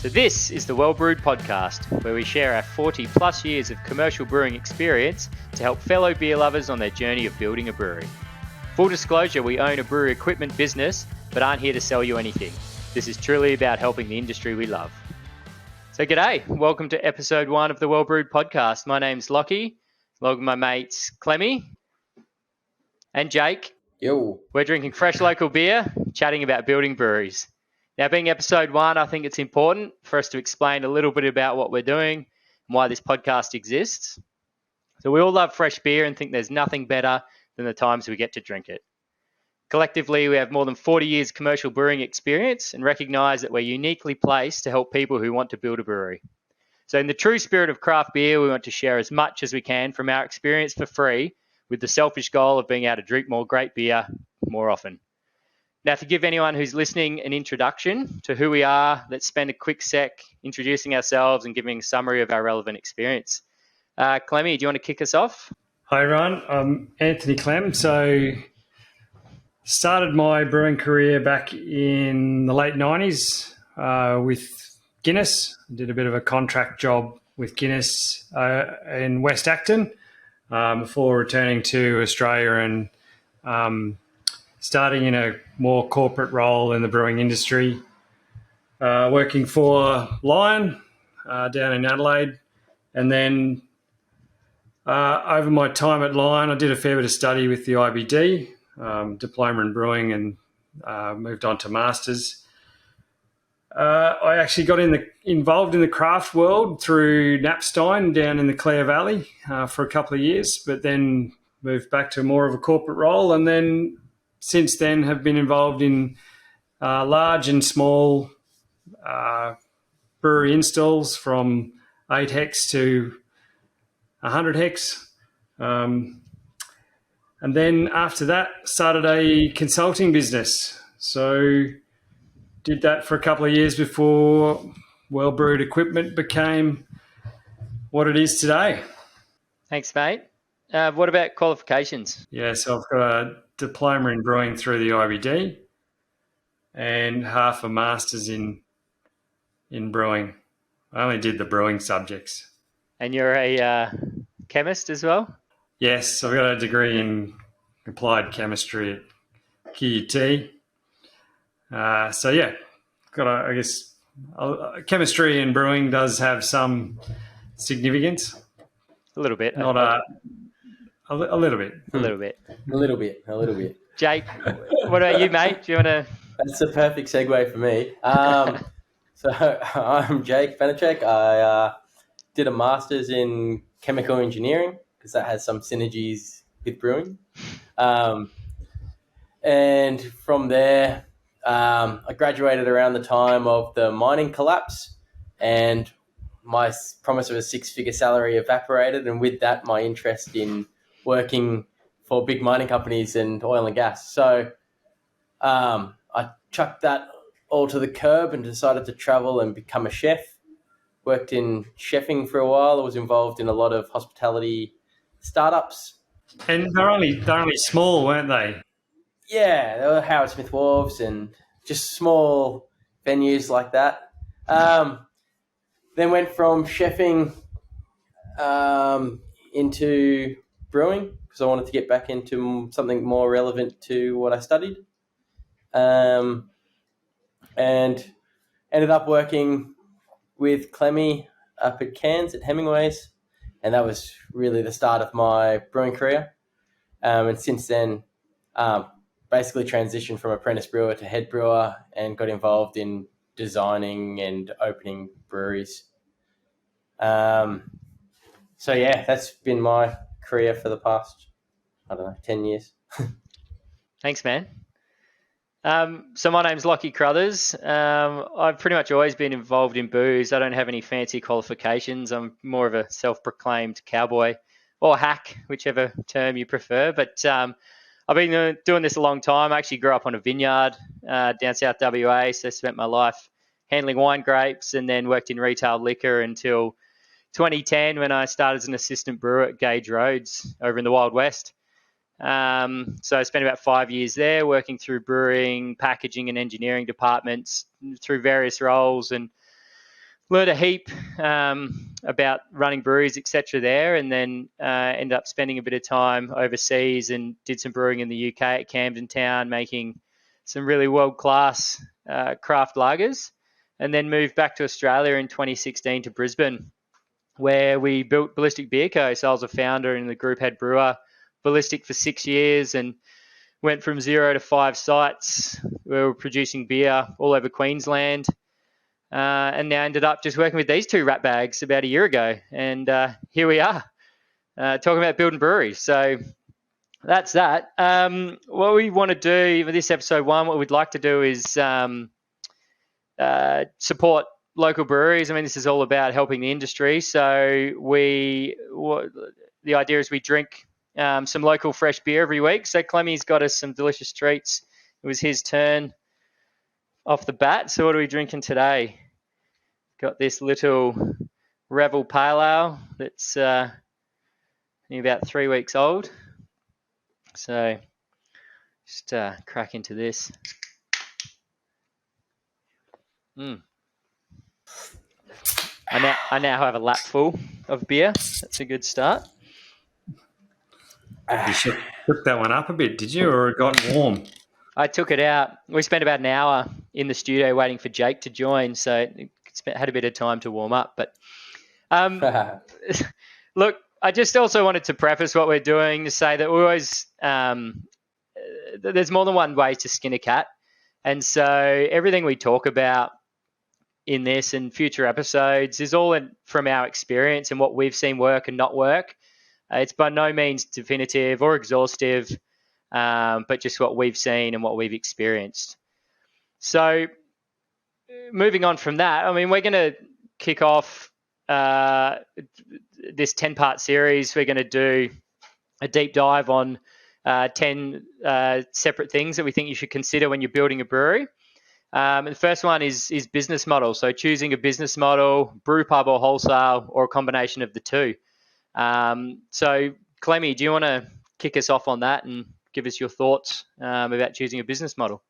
So this is the Well Brewed podcast, where we share our 40 plus years of commercial brewing experience to help fellow beer lovers on their journey of building a brewery. Full disclosure, we own a brewery equipment business, but aren't here to sell you anything. This is truly about helping the industry we love. So g'day, welcome to episode 1 of the Well Brewed podcast. My name's Lachy, along with my mates Clemmy and Jake. Yo. We're drinking fresh local beer, chatting about building breweries. Now, being episode 1, I think it's important for us to explain a little bit about what we're doing and why this podcast exists. So we all love fresh beer and think there's nothing better than the times we get to drink it. Collectively, we have more than 40 years commercial brewing experience and recognise that we're uniquely placed to help people who want to build a brewery. So in the true spirit of craft beer, we want to share as much as we can from our experience for free, with the selfish goal of being able to drink more great beer more often. Now, to give anyone who's listening an introduction to who we are, let's spend a quick sec introducing ourselves and giving a summary of our relevant experience. Clemmy, do you want to kick us off? Hi, everyone. I'm Anthony Clem. So, started my brewing career back in the late 90s with Guinness. Did a bit of a contract job with Guinness in West Acton before returning to Australia and starting in a more corporate role in the brewing industry, working for Lion down in Adelaide. And then over my time at Lion, I did a fair bit of study with the IBD, diploma in brewing, and moved on to masters. I actually got involved in the craft world through Napstein down in the Clare Valley for a couple of years, but then moved back to more of a corporate role, and then since then have been involved in large and small brewery installs from 8 hex to 100 hex. And then after that, started a consulting business. So did that for a couple of years before Well Brewed Equipment became what it is today. Thanks, mate. What about qualifications? Yeah, so I've got a diploma in brewing through the IBD and half a master's in brewing. I only did the brewing subjects. And you're a chemist as well? Yes, I've got a degree in applied chemistry at QUT. So yeah, I guess chemistry and brewing does have some significance. A little bit. Not a little bit. A little bit. A little bit. Jake, what about you, mate? Do you want to? That's a perfect segue for me. So I'm Jake Benachek. I did a master's in chemical engineering because that has some synergies with brewing. And from there, I graduated around the time of the mining collapse, and my promise of a 6-figure salary evaporated. And with that, my interest in working for big mining companies and oil and gas. So I chucked that all to the curb and decided to travel and become a chef. Worked in chefing for a while. I was involved in a lot of hospitality startups. And they're only small, weren't they? Yeah, they were Howard Smith Wharves and just small venues like that. Then went from chefing into brewing because I wanted to get back into something more relevant to what I studied. And ended up working with Clemmy up at Cairns at Hemingway's, and that was really the start of my brewing career. And since then, basically transitioned from apprentice brewer to head brewer and got involved in designing and opening breweries. So yeah, that's been my career for the past, 10 years. Thanks, man. So my name's Lachy Crothers. I've pretty much always been involved in booze. I don't have any fancy qualifications. I'm more of a self-proclaimed cowboy or hack, whichever term you prefer. But I've been doing this a long time. I actually grew up on a vineyard down South WA, so I spent my life handling wine grapes and then worked in retail liquor until 2010 when I started as an assistant brewer at Gage Roads over in the Wild West. So I spent about 5 years there working through brewing, packaging and engineering departments through various roles, and learned a heap about running breweries, etc. there, and then ended up spending a bit of time overseas and did some brewing in the UK at Camden Town, making some really world-class craft lagers, and then moved back to Australia in 2016 to Brisbane, where we built Ballistic Beer Co. So I was a founder and the group head brewer, Ballistic, for 6 years, and went from 0 to 5 sites. We were producing beer all over Queensland. And now ended up just working with these two rat bags about a year ago. And here we are, talking about building breweries. So that's that. What we want to do with this episode 1, what we'd like to do is support local breweries. I mean, this is all about helping the industry. So the idea is we drink some local fresh beer every week. So Clemmy's got us some delicious treats. It was his turn off the bat. So what are we drinking today? Got this little Revel Pale Ale that's only about 3 weeks old. So just crack into this. I now have a lap full of beer. That's a good start. You should cook that one up a bit, did you, or it got warm? I took it out. We spent about an hour in the studio waiting for Jake to join, so it had a bit of time to warm up. But look, I just also wanted to preface what we're doing to say that we always there's more than one way to skin a cat, and so everything we talk about in this and future episodes is all from our experience and what we've seen work and not work. It's by no means definitive or exhaustive, but just what we've seen and what we've experienced. So moving on from that, I mean, we're going to kick off this 10-part series. We're going to do a deep dive on 10 separate things that we think you should consider when you're building a brewery. And the first one is business model. So choosing a business model, brewpub or wholesale, or a combination of the two. So Clemmy, do you want to kick us off on that and give us your thoughts about choosing a business model?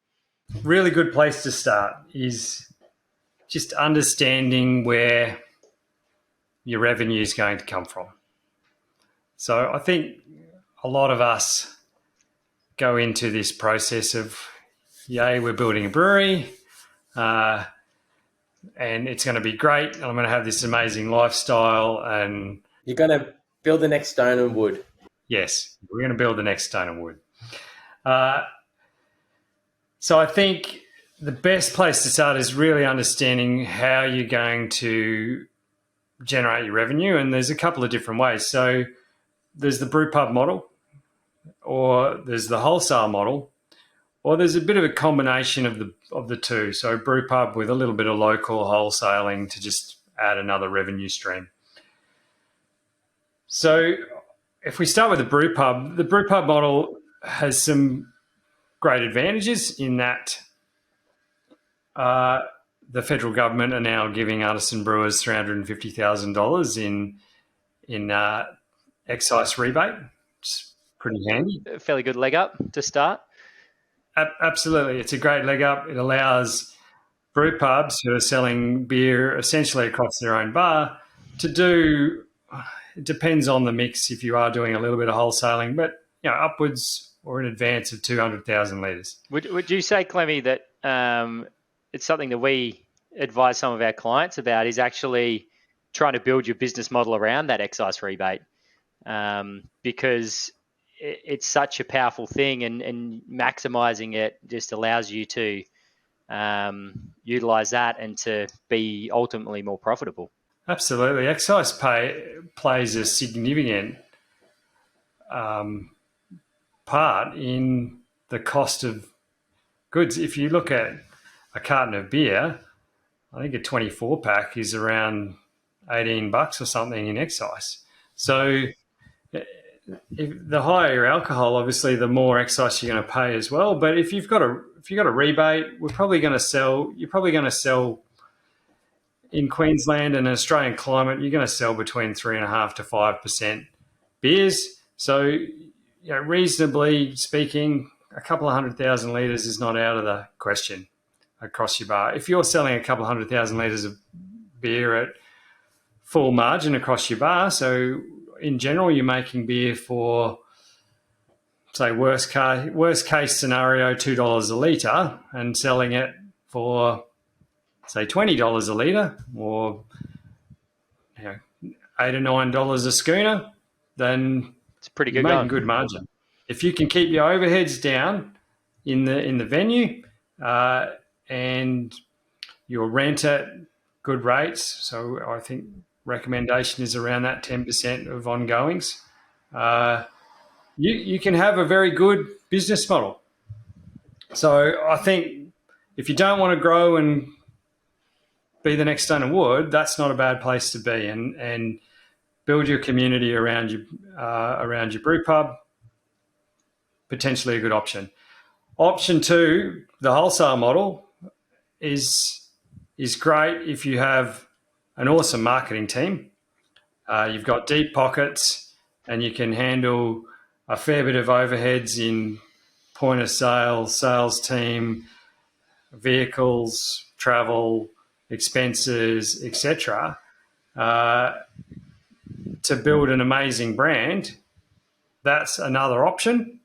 Really good place to start is just understanding where your revenue is going to come from. So I think a lot of us go into this process of, yay, we're building a brewery, and it's going to be great, and I'm going to have this amazing lifestyle. And you're going to build the next stone and wood. Yes, we're going to build the next stone and wood. So I think the best place to start is really understanding how you're going to generate your revenue, and there's a couple of different ways. So there's the brewpub model, or there's the wholesale model, or there's a bit of a combination of the two. So brewpub with a little bit of local wholesaling to just add another revenue stream. So if we start with the brewpub model has some great advantages in that the federal government are now giving artisan brewers $350,000 in excise rebate. It's pretty handy. A fairly good leg up to start. Absolutely. It's a great leg up. It allows brewpubs who are selling beer essentially across their own bar to do, it depends on the mix if you are doing a little bit of wholesaling, but upwards or in advance of 200,000 litres. Would you say, Clemmy, that it's something that we advise some of our clients about, is actually trying to build your business model around that excise rebate, because it's such a powerful thing, and maximising it just allows you to utilise that and to be ultimately more profitable. Absolutely. Excise pay plays a significant part in the cost of goods. If you look at a carton of beer, I think a 24-pack is around $18 or something in excise. So if the higher your alcohol, obviously, the more excise you're going to pay as well. But if you've got a rebate, you're probably going to sell in Queensland and an Australian climate, you're going to sell between 3.5% to 5% beers. So, reasonably speaking, a couple of 100,000 litres is not out of the question across your bar. If you're selling a couple of 100,000 litres of beer at full margin across your bar. So in general, you're making beer for, say, worst case scenario, $2 a litre, and selling it for, say, $20 a litre, or $8 or $9 a schooner, then It's pretty you're good making going. good margin. If you can keep your overheads down in the venue, and your rent at good rates, so I think recommendation is around that 10% of ongoings, you can have a very good business model. So I think if you don't want to grow and be the next Stone of Wood, that's not a bad place to be, and build your community around your brew pub. Potentially a good option. Option two, the wholesale model, is great if you have an awesome marketing team. You've got deep pockets, and you can handle a fair bit of overheads in point of sale, sales team, vehicles, travel, expenses, etc. To build an amazing brand. That's another option.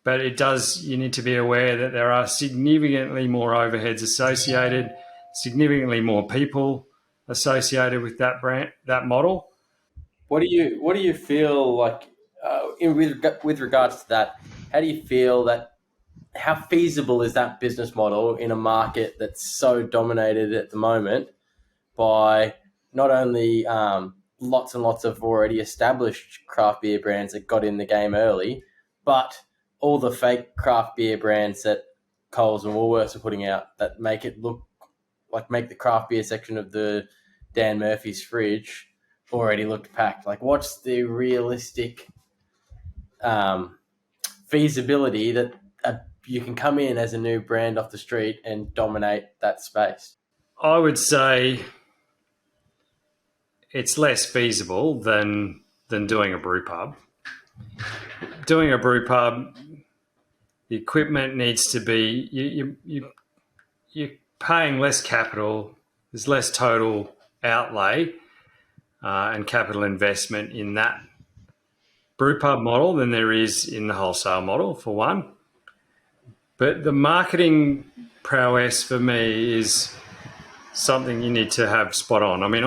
But you need to be aware that there are significantly more overheads associated, significantly more people associated with that brand, that model. What do you feel like with regards to that? How do you feel that? How feasible is that business model in a market that's so dominated at the moment by not only lots and lots of already established craft beer brands that got in the game early, but all the fake craft beer brands that Coles and Woolworths are putting out that make it look like, make the craft beer section of the Dan Murphy's fridge already looked packed. Like, what's the realistic feasibility that you can come in as a new brand off the street and dominate that space? I would say it's less feasible than doing a brew pub. Doing a brew pub, the equipment needs to be, you're paying less capital, there's less total outlay and capital investment in that brew pub model than there is in the wholesale model, for one. But the marketing prowess for me is something you need to have spot on. I mean,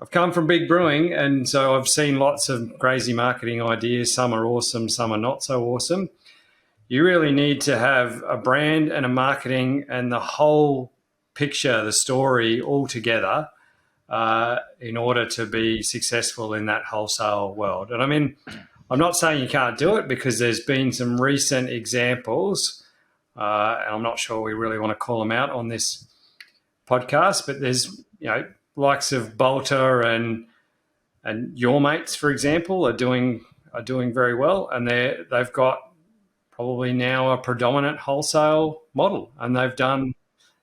I've come from big brewing, and so I've seen lots of crazy marketing ideas. Some are awesome, some are not so awesome. You really need to have a brand and a marketing and the whole picture, the story all together in order to be successful in that wholesale world. And I mean, I'm not saying you can't do it, because there's been some recent examples, and I'm not sure we really want to call them out on this podcast, but there's, likes of Bolter and Your Mates, for example, are doing very well, and they've got probably now a predominant wholesale model, and they've done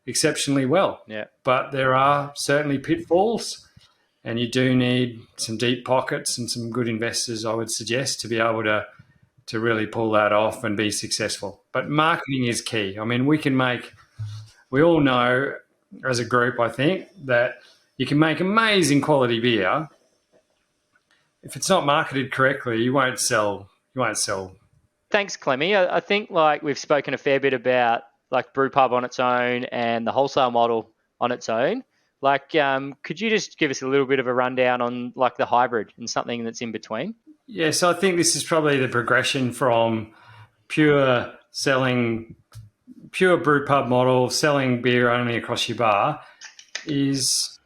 exceptionally well. Yeah. But there are certainly pitfalls, and you do need some deep pockets and some good investors, I would suggest, to be able to really pull that off and be successful. But marketing is key. I mean, we all know as a group, I think, that you can make amazing quality beer. If it's not marketed correctly, you won't sell. Thanks, Clemmy. I think we've spoken a fair bit about Brewpub on its own and the wholesale model on its own. Could you just give us a little bit of a rundown on the hybrid and something that's in between? Yeah, so I think this is probably the progression from pure brewpub model, selling beer only across your bar, is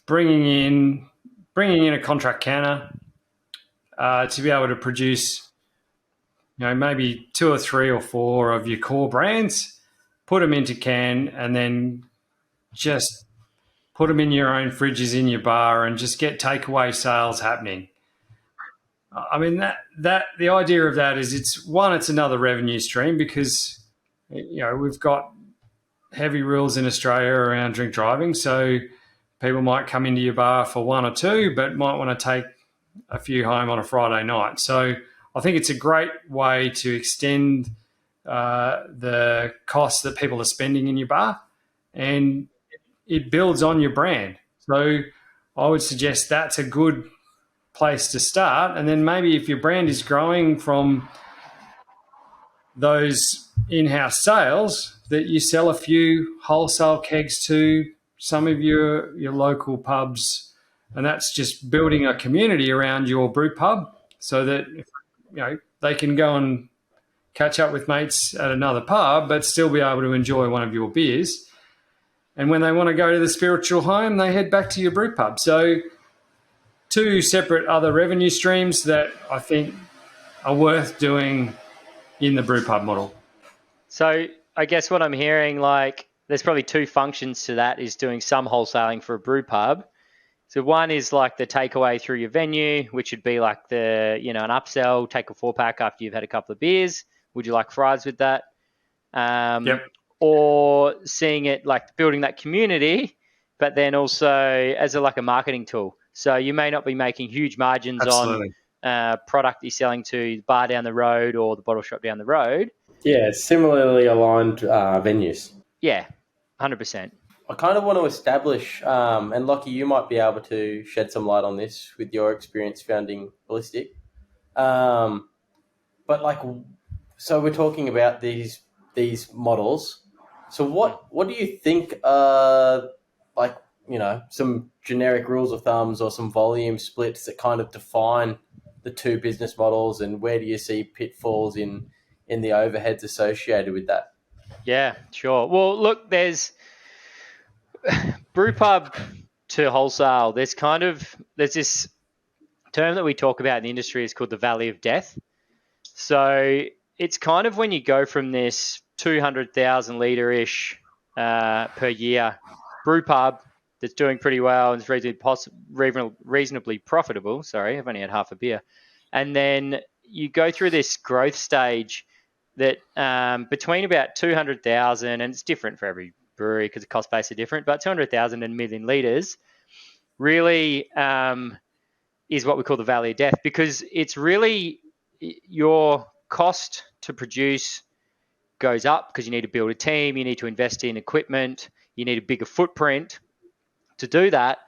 bringing in a contract canner to be able to produce, maybe 2 or 3 or 4 of your core brands, put them into can, and then just put them in your own fridges in your bar and just get takeaway sales happening. I mean, that the idea of that is it's another revenue stream, because we've got heavy rules in Australia around drink driving, so people might come into your bar for 1 or 2, but might want to take a few home on a Friday night. So I think it's a great way to extend the costs that people are spending in your bar, and it builds on your brand. So I would suggest that's a good place to start. And then maybe if your brand is growing from those in-house sales, that you sell a few wholesale kegs to some of your local pubs, and that's just building a community around your brew pub, so that they can go and catch up with mates at another pub, but still be able to enjoy one of your beers. And when they want to go to the spiritual home, they head back to your brew pub. So two separate other revenue streams that I think are worth doing in the brew pub model. So I guess what I'm hearing, like, there's probably two functions to that, is doing some wholesaling for a brew pub. So one is like the takeaway through your venue, which would be like an upsell, take a 4-pack after you've had a couple of beers. Would you like fries with that? Yep. Or seeing it like building that community, but then also as a marketing tool. So you may not be making huge margins Absolutely. on product you're selling to the bar down the road or the bottle shop down the road. Yeah, similarly aligned venues. Yeah, 100%. I kind of want to establish, and Lachy, you might be able to shed some light on this with your experience founding Ballistic. But so we're talking about these models. So what do you think are some generic rules of thumbs or some volume splits that kind of define the two business models, and where do you see pitfalls in the overheads associated with that? Yeah, sure. Well, look, there's brewpub to wholesale. There's this term that we talk about in the industry is called the valley of death. So it's kind of when you go from this 200,000 litre-ish per year brewpub that's doing pretty well and is reasonably profitable. Sorry, I've only had half a beer. And then you go through this growth stage that between about 200,000, and it's different for every brewery because the cost base are different, but 200,000 and a million litres really is what we call the valley of death, because it's really your cost to produce goes up because you need to build a team, you need to invest in equipment, you need a bigger footprint to do that,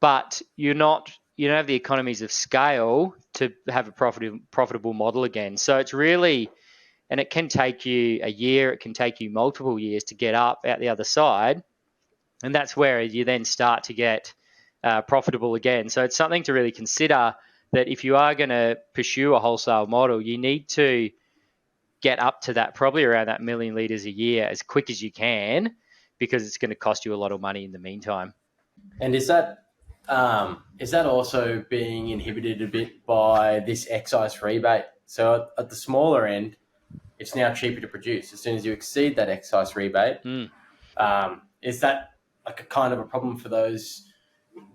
but you don't have the economies of scale to have a profitable model again. So it's really, and it can take you a year, it can take you multiple years to get up out the other side, and that's where you then start to get profitable again. So it's something to really consider, that if you are going to pursue a wholesale model, you need to get up to that, probably around that million litres a year as quick as you can, because it's going to cost you a lot of money in the meantime. And is that also being inhibited a bit by this excise rebate? So at the smaller end, it's now cheaper to produce. As soon as you exceed that excise rebate, is that like a kind of a problem for those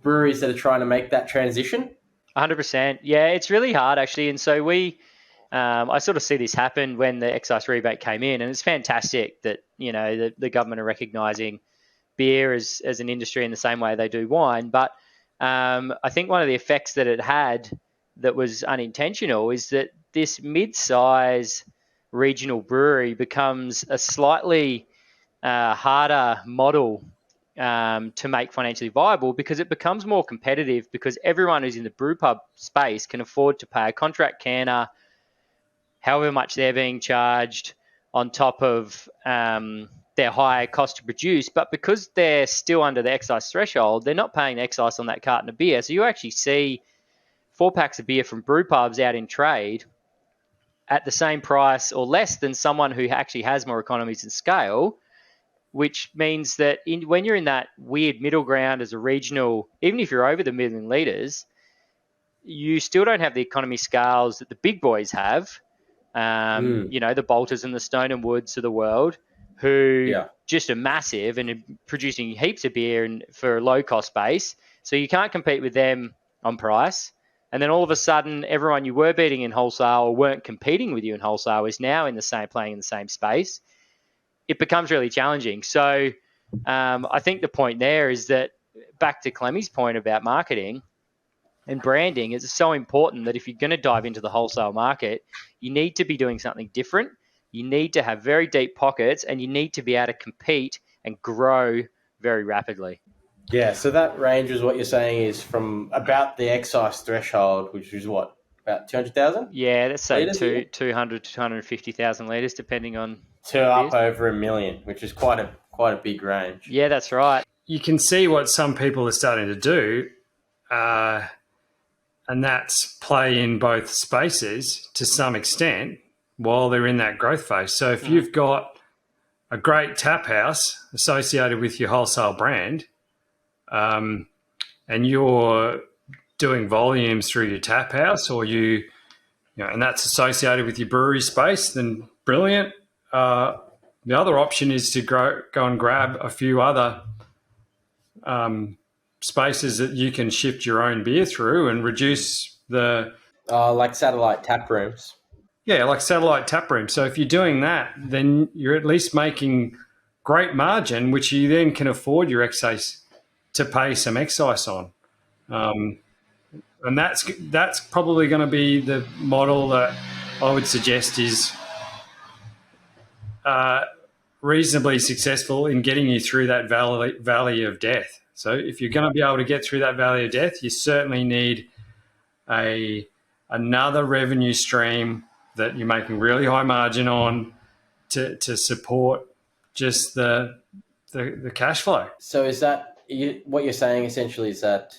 breweries that are trying to make that transition? 100%. Yeah, it's really hard actually. And so I sort of see this happen when the excise rebate came in, and it's fantastic that, the government are recognising beer as an industry in the same way they do wine. But I think one of the effects that it had that was unintentional is that this mid-size regional brewery becomes a slightly harder model to make financially viable, because it becomes more competitive, because everyone who's in the brewpub space can afford to pay a contract canner however much they're being charged on top of their high cost to produce. But because they're still under the excise threshold, they're not paying excise on that carton of beer. So you actually see 4-packs of beer from brewpubs out in trade at the same price or less than someone who actually has more economies of scale, which means that when you're in that weird middle ground as a regional, even if you're over the million litres, you still don't have the economy scales that the big boys have. The Bolters and the Stone and Woods of the world, who just are massive and are producing heaps of beer for a low cost base. So you can't compete with them on price. And then all of a sudden, everyone you were beating in wholesale or weren't competing with you in wholesale is now playing in the same space. It becomes really challenging. So I think the point there is that, back to Clemmy's point about marketing and branding, it's so important that if you're going to dive into the wholesale market, you need to be doing something different. You need to have very deep pockets, and you need to be able to compete and grow very rapidly. Yeah, so that range is what you're saying is from about the excise threshold, which is what, about 200,000? Yeah, let's say Litres a year? 200 to 250,000 litres, depending on To up over 1 million, which is quite a big range. Yeah, that's right. You can see what some people are starting to do, and that's play in both spaces to some extent while they're in that growth phase. So if you've got a great tap house associated with your wholesale brand, and you're doing volumes through your tap house, or and that's associated with your brewery space, then brilliant. The other option is to go and grab a few other spaces that you can shift your own beer through and reduce the like satellite tap rooms. Yeah, like satellite tap room. So if you're doing that, then you're at least making great margin, which you then can afford your excise to pay some excise on. And that's probably going to be the model that I would suggest is reasonably successful in getting you through that valley of death. So if you're going to be able to get through that valley of death, you certainly need another revenue stream that you're making really high margin on to support just the cash flow. So is that what you're saying essentially is that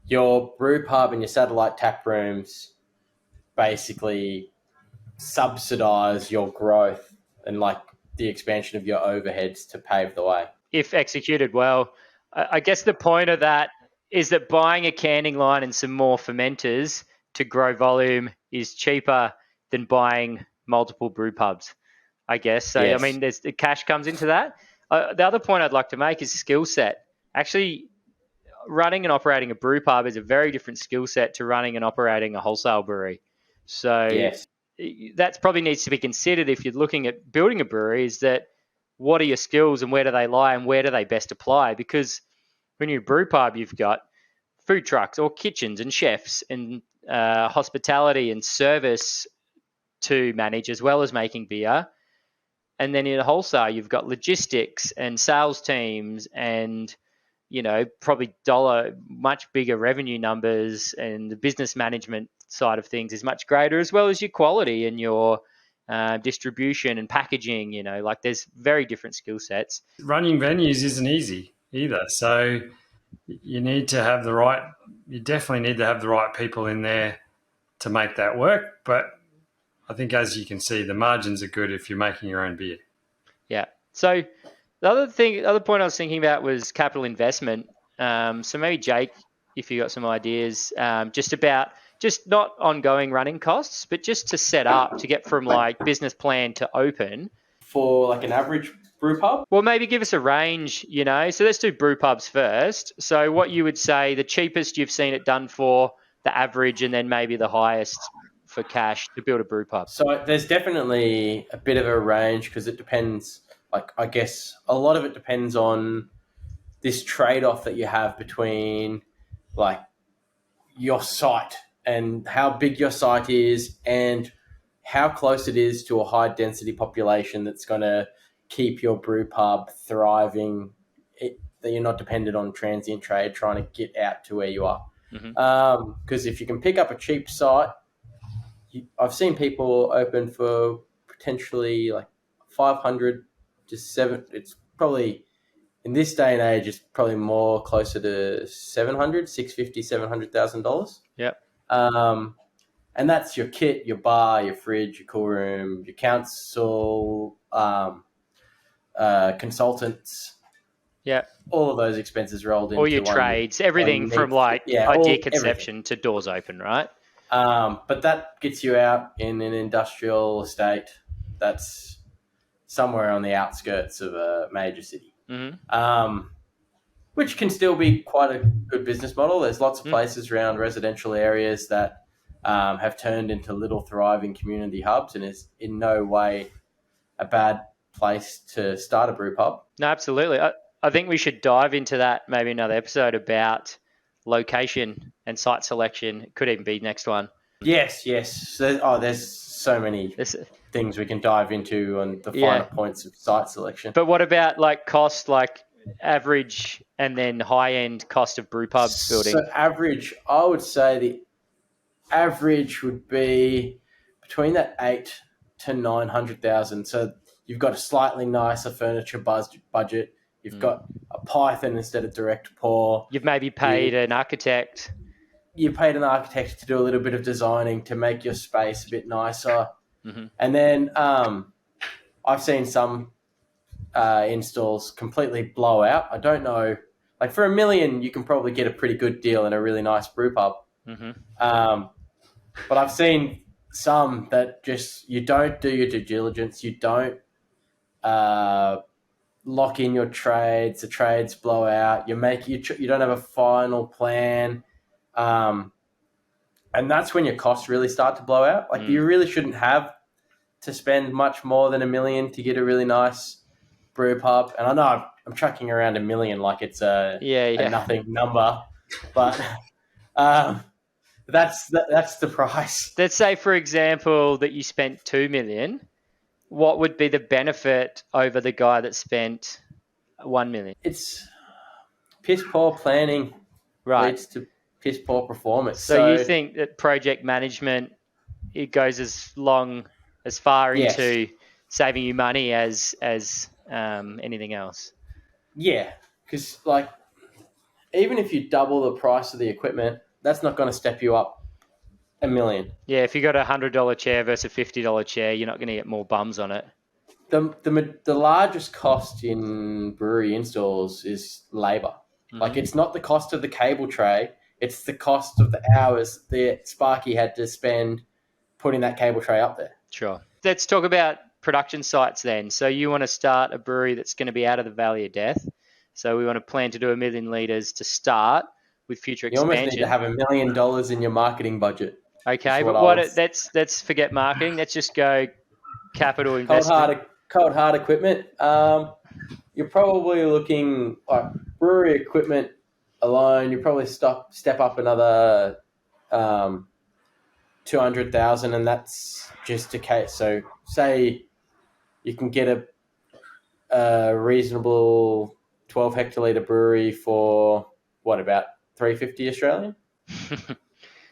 your brew pub and your satellite tap rooms basically subsidize your growth and like the expansion of your overheads to pave the way? If executed well. I guess the point of that is that buying a canning line and some more fermenters to grow volume is cheaper than buying multiple brew pubs, I guess. So, Yes. I mean, the cash comes into that. The other point I'd like to make is skill set. Actually, running and operating a brew pub is a very different skill set to running and operating a wholesale brewery. So Yes. that probably needs to be considered if you're looking at building a brewery, is that what are your skills and where do they lie and where do they best apply? Because when you're a brew pub, you've got food trucks or kitchens and chefs and hospitality and service to manage as well as making beer. And then in a wholesale, you've got logistics and sales teams and, probably much bigger revenue numbers, and the business management side of things is much greater, as well as your quality and your distribution and packaging. Like there's very different skill sets. Running venues isn't easy either. So you definitely need to have the right people in there to make that work. But I think, as you can see, the margins are good if you're making your own beer. Yeah. So the other point I was thinking about was capital investment. So maybe Jake, if you got some ideas, just not ongoing running costs, but just to set up to get from like business plan to open. For like an average brew pub? Well, maybe give us a range, So let's do brew pubs first. So what you would say the cheapest you've seen it done for, the average, and then maybe the highest for cash to build a brew pub. So there's definitely a bit of a range because it depends. Like, I guess a lot of it depends on this trade-off that you have between like your site and how big your site is and how close it is to a high density population that's going to keep your brew pub thriving, that you're not dependent on transient trade trying to get out to where you are. Because if you can pick up a cheap site, I've seen people open for potentially like 500 to 7. It's probably in this day and age, it's probably more closer to $750,000. Yep. And that's your kit, your bar, your fridge, your cool room, your council, consultants. Yeah. All of those expenses rolled into all your trades, everything from like idea conception to doors open, right? But that gets you out in an industrial estate that's somewhere on the outskirts of a major city, which can still be quite a good business model. There's lots of places around residential areas that have turned into little thriving community hubs, and is in no way a bad place to start a brew pub. No, absolutely. I think we should dive into that, maybe another episode about location and site selection. It could even be next one. Yes. There's so many things we can dive into on the finer points of site selection. But what about like cost? Like average and then high end cost of brewpubs building? So average, I would say the average would be between that 8 to 900,000. So you've got a slightly nicer furniture budget. You've got a Python instead of direct pour. You've maybe paid an architect. You paid an architect to do a little bit of designing to make your space a bit nicer. Mm-hmm. And then I've seen some installs completely blow out. I don't know. Like for $1 million, you can probably get a pretty good deal in a really nice brew pub. Mm-hmm. But I've seen some that just you don't do your due diligence. You don't lock in your trades. The trades blow out. You don't have a final plan. And that's when your costs really start to blow out. Like you really shouldn't have to spend much more than $1 million to get a really nice brew pub. And I know I'm tracking around $1 million like it's a nothing number, but that's the price. Let's say, for example, that you spent $2 million. What would be the benefit over the guy that spent $1 million? It's piss poor planning leads to piss poor performance. So you think that project management, it goes as far into saving you money as anything else? Yeah, because like even if you double the price of the equipment, that's not going to step you up $1 million. Yeah, if you got a $100 chair versus a $50 chair, you're not going to get more bums on it. The largest cost in brewery installs is labour. Mm-hmm. Like it's not the cost of the cable tray, it's the cost of the hours that Sparky had to spend putting that cable tray up there. Sure. Let's talk about production sites then. So you want to start a brewery that's going to be out of the valley of death. So we want to plan to do 1 million litres to start with future expansion. You almost need to have $1 million in your marketing budget. Okay, but let's forget marketing. Let's just go capital investment. Cold hard equipment. You're probably looking like brewery equipment alone. You probably step up another 200,000, and that's just a case. So say you can get a reasonable 12 hectolitre brewery for what, about 350 Australian?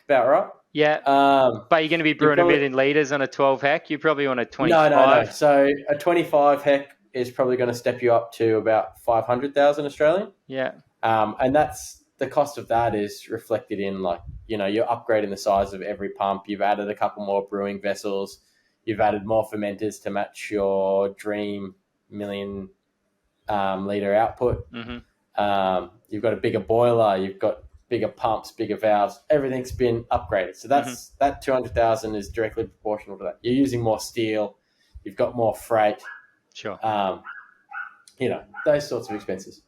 About right. Yeah, but you're going to be brewing 1 million litres on a 12 hec. You probably want a 25. No. So a 25 hec is probably going to step you up to about 500,000 Australian. Yeah. And that's the cost of that is reflected in you're upgrading the size of every pump. You've added a couple more brewing vessels. You've added more fermenters to match your dream 1 million litre output. Mm-hmm. You've got a bigger boiler. You've got bigger pumps, bigger valves. Everything's been upgraded. So that 200,000 is directly proportional to that. You're using more steel. You've got more freight. Sure. Those sorts of expenses.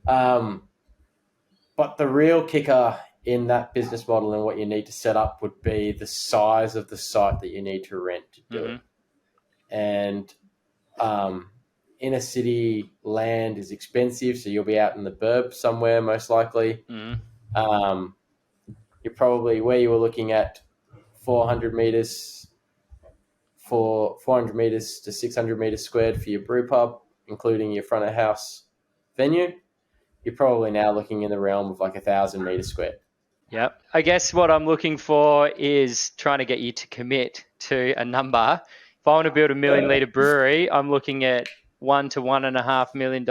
But the real kicker in that business model and what you need to set up would be the size of the site that you need to rent to do it. And inner city land is expensive, so you'll be out in the burbs somewhere most likely. You're probably where you were looking at 400 meters to 600 meters squared for your brew pub, including your front of house venue. You're probably now looking in the realm of like 1,000 meters squared. Yep. I guess what I'm looking for is trying to get you to commit to a number. If I want to build a 1 million litre brewery, I'm looking at $1 to $1.5 million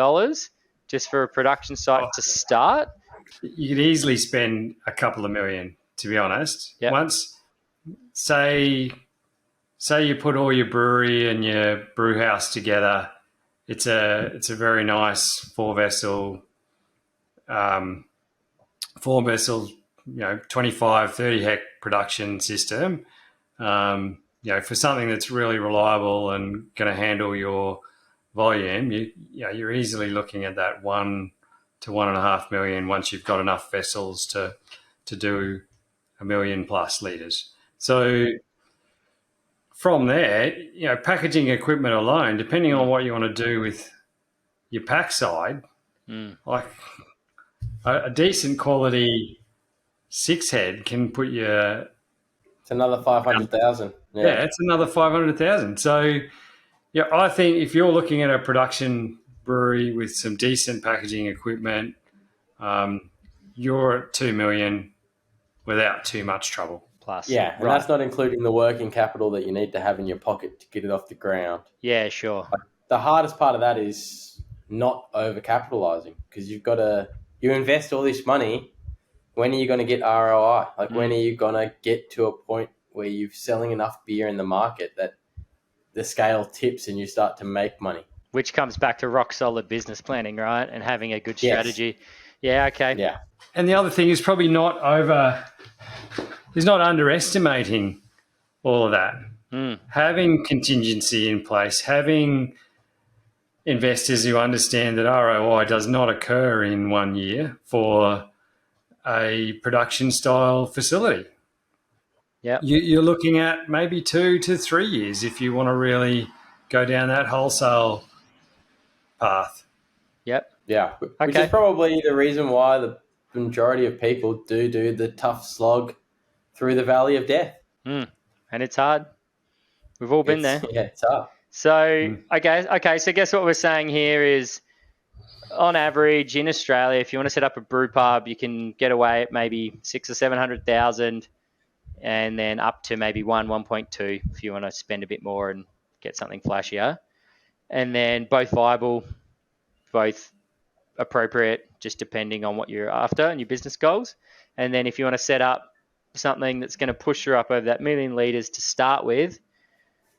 just for a production site to start. You could easily spend a couple of million, to be honest. Yep. Once, say you put all your brewery and your brew house together, it's a very nice four vessel, 25, 30 hec production system. For something that's really reliable and going to handle your volume, you're easily looking at that 1 to 1.5 million once you've got enough vessels to do 1 million plus litres. So from there, packaging equipment alone, depending on what you want to do with your pack side, like a decent quality 6-head can put you. It's another 500,000. Yeah, it's another 500,000. So, I think if you're looking at a production brewery with some decent packaging equipment, you're at 2 million without too much trouble. Plus. Yeah, and that's not including the working capital that you need to have in your pocket to get it off the ground. Yeah, sure. The hardest part of that is not overcapitalizing, because you invest all this money. When are you going to get ROI? Like, when are you going to get to a point where you're selling enough beer in the market that the scale tips and you start to make money? Which comes back to rock solid business planning, right? And having a good strategy. Yeah, okay. Yeah. And the other thing is probably not underestimating all of that. Having contingency in place, having investors who understand that ROI does not occur in 1 year for a production style facility. Yeah. You're looking at maybe 2 to 3 years if you want to really go down that wholesale path. Yep. Yeah. Which is probably the reason why the majority of people do the tough slog through the valley of death. And it's hard. We've all been there. Yeah, it's hard. So, okay. So, guess what we're saying here is, on average in Australia, if you want to set up a brew pub, you can get away at maybe 600,000 or 700,000, and then up to maybe 1.2 if you want to spend a bit more and get something flashier. And then both viable, both appropriate, just depending on what you're after and your business goals. And then if you want to set up something that's going to push you up over that 1 million litres to start with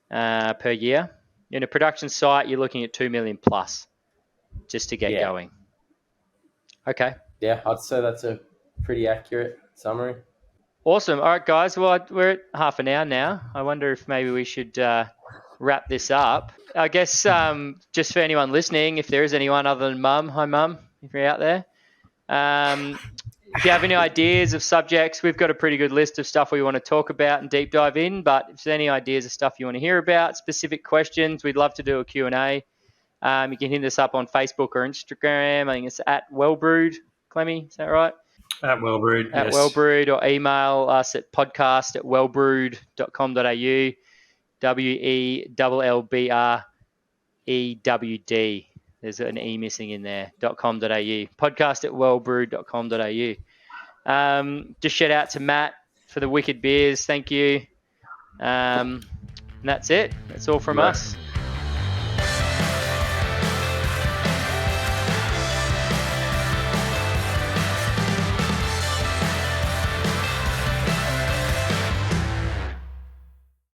per year, in a production site, you're looking at 2 million plus just to get going. Okay. Yeah, I'd say that's a pretty accurate summary. Awesome. All right, guys. Well, we're at half an hour now. I wonder if maybe we should wrap this up. I guess just for anyone listening, if there is anyone other than Mum, hi Mum, if you're out there. If you have any ideas of subjects, we've got a pretty good list of stuff we want to talk about and deep dive in. But if there's any ideas of stuff you want to hear about, specific questions, we'd love to do a Q&A. You can hit us up on Facebook or Instagram. I think it's at Wellbrewed. Clemmy, is that right? At Wellbrewed, At Wellbrewed, or email us at podcast@wellbrewed.com.au. WELLBREWD. There's an E missing in there. .com.au. Podcast@wellbrewed.com.au. Just shout out to Matt for the wicked beers. Thank you. And that's it. That's all from us.